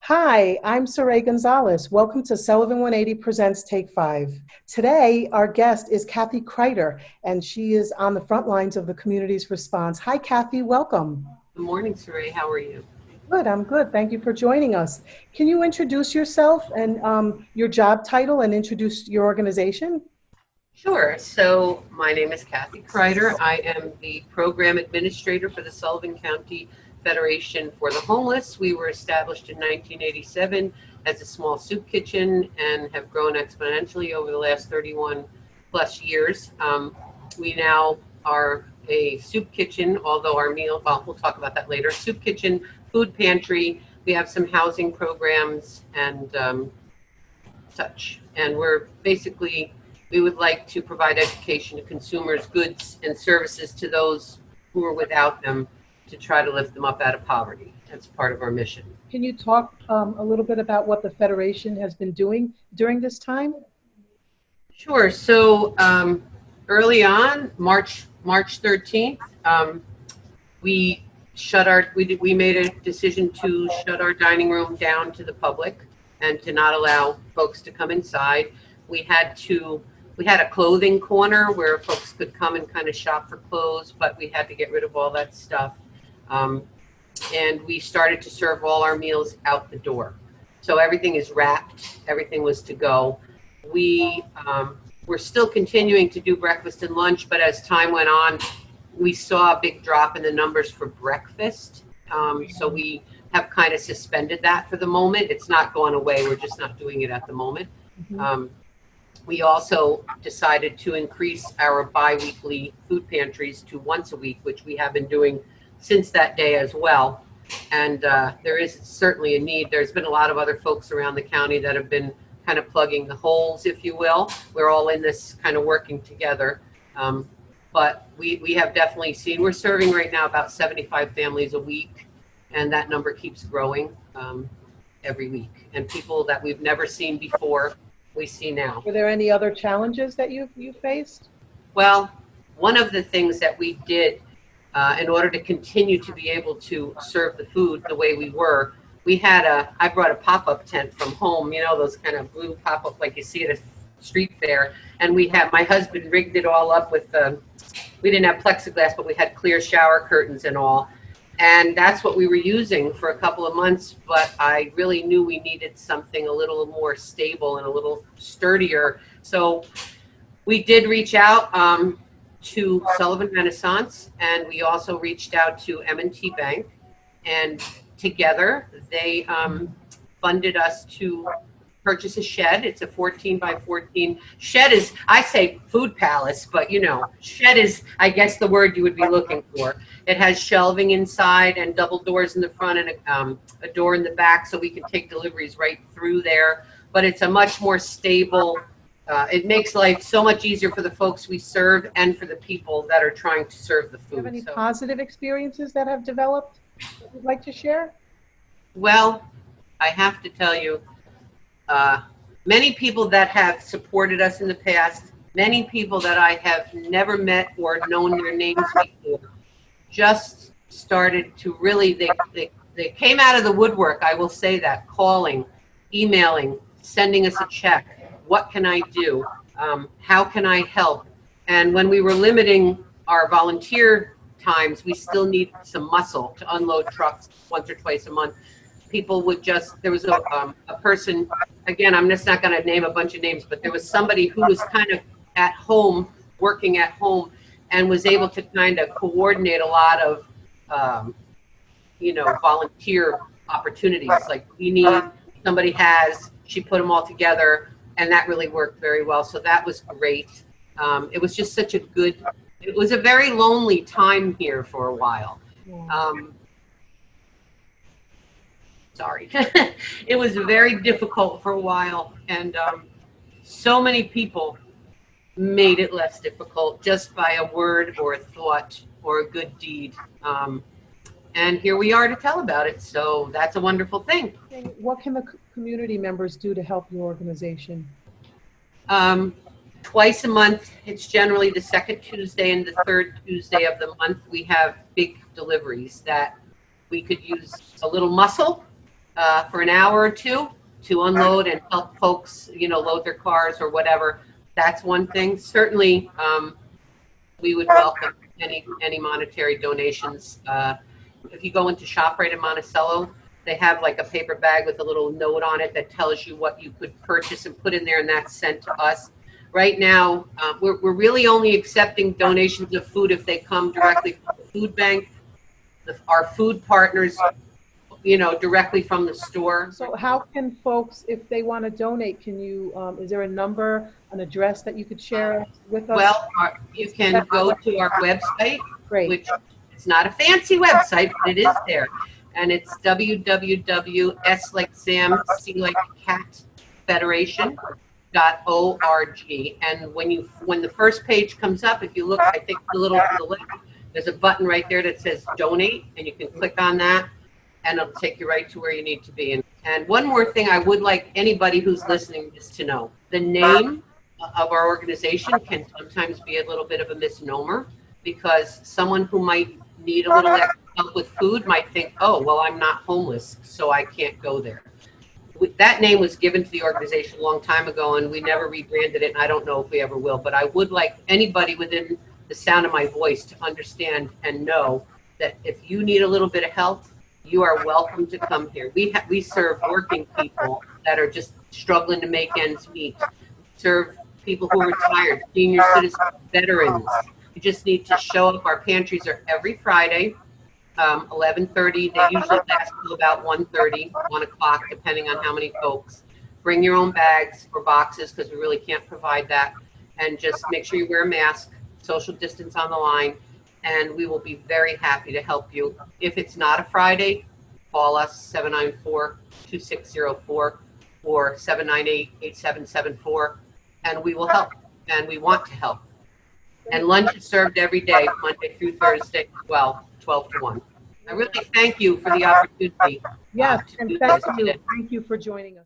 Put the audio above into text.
Hi, I'm Saray Gonzalez. Welcome to Sullivan 180 Presents Take 5. Today, our guest is Kathy Kreiter, and she is on the front lines of the community's response. Hi, Kathy, welcome. Good morning, Saray. How are you? Good, I'm good. Thank you for joining us. Can you introduce yourself and your job title and introduce your organization? Sure. So my name is Kathy Kreiter. I am the program administrator for the Sullivan County Federation for the Homeless. We were established in 1987 as a small soup kitchen and have grown exponentially over the last 31 plus years. We now are a soup kitchen, although we'll talk about that later. Soup kitchen, food pantry. We have some housing programs and such. And we would like to provide education to consumers, goods and services to those who are without them to try to lift them up out of poverty. That's part of our mission. Can you talk a little bit about what the Federation has been doing during this time? Sure. So early on, March 13th, we made a decision to shut our dining room down to the public and to not allow folks to come inside. We had a clothing corner where folks could come and kind of shop for clothes, but we had to get rid of all that stuff. And we started to serve all our meals out the door. So everything is wrapped, everything was to go. We're still continuing to do breakfast and lunch, but as time went on, we saw a big drop in the numbers for breakfast. So we have kind of suspended that for the moment. It's not going away. We're just not doing it at the moment. We also decided to increase our bi-weekly food pantries to once a week, which we have been doing since that day as well. And there is certainly a need. There's been a lot of other folks around the county that have been kind of plugging the holes, if you will. We're all in this kind of working together. But we have definitely seen, we're serving right now about 75 families a week, and that number keeps growing every week. And people that we've never seen before, we see now. Were there any other challenges that you faced? Well, one of the things that we did in order to continue to be able to serve the food the way we were, I brought a pop-up tent from home, those kind of blue pop-up like you see at a street fair. And my husband rigged it all up with, we didn't have plexiglass, but we had clear shower curtains and all. And that's what we were using for a couple of months, but I really knew we needed something a little more stable and a little sturdier. So we did reach out to Sullivan Renaissance, and we also reached out to M&T Bank, and together they funded us to purchase a shed. It's a 14 by 14 shed. I say food palace, but shed is, I guess, the word you would be looking for. It has shelving inside and double doors in the front and a door in the back, so we can take deliveries right through there. But it's a much more stable, it makes life so much easier for the folks we serve and for the people that are trying to serve the food. Do you have any positive experiences that have developed that you'd like to share? Well, I have to tell you, many people that have supported us in the past, many people that I have never met or known their names before, just started to really, they came out of the woodwork, I will say that, calling, emailing, sending us a check. What can I do? How can I help? And when we were limiting our volunteer times, we still need some muscle to unload trucks once or twice a month. People would there was a person, again, I'm just not going to name a bunch of names, but there was somebody who was kind of at home, working at home, and was able to kind of coordinate a lot of, volunteer opportunities. Like she put them all together, and that really worked very well. So that was great. It was just it was a very lonely time here for a while. Sorry. It was very difficult for a while, and so many people made it less difficult just by a word or a thought or a good deed. And here we are to tell about it, so that's a wonderful thing. What can the community members do to help your organization? Twice a month, it's generally the second Tuesday and the third Tuesday of the month, we have big deliveries that we could use a little muscle for an hour or two to unload and help folks, load their cars or whatever. That's one thing. Certainly, we would welcome any monetary donations. If you go into ShopRite in Monticello, they have like a paper bag with a little note on it that tells you what you could purchase and put in there, and that's sent to us. Right now, we're really only accepting donations of food if they come directly from the food bank, our food partners, directly from the store. So how can folks, if they want to donate, can you, is there a number, an address that you could share with us? Well, you can go to our website, Great. which it's not a fancy website, but it is there. And it's www.s like Sam, C like Cat Federation.org. And when the first page comes up, if you look, I think a little to the left, there's a button right there that says donate, and you can click on that, and it'll take you right to where you need to be. And one more thing I would like anybody who's listening just to know, the name of our organization can sometimes be a little bit of a misnomer, because someone who might need a little extra help with food might think, oh, well, I'm not homeless, so I can't go there. That name was given to the organization a long time ago, and we never rebranded it, and I don't know if we ever will. But I would like anybody within the sound of my voice to understand and know that if you need a little bit of help, you are welcome to come here. We serve working people that are just struggling to make ends meet. Serve people who are retired, senior citizens, veterans. You just need to show up. Our pantries are every Friday, 11:30. They usually last till about 1:30, 1 o'clock, depending on how many folks. Bring your own bags or boxes, because we really can't provide that. And just make sure you wear a mask, social distance on the line, and we will be very happy to help you. If it's not a Friday, call us 794-2604 or 798-8774, and we will help, and we want to help. And lunch is served every day, Monday through Thursday, 12 to 1. I really thank you for the opportunity. Yes, To and do thank this you. today. Thank you for joining us.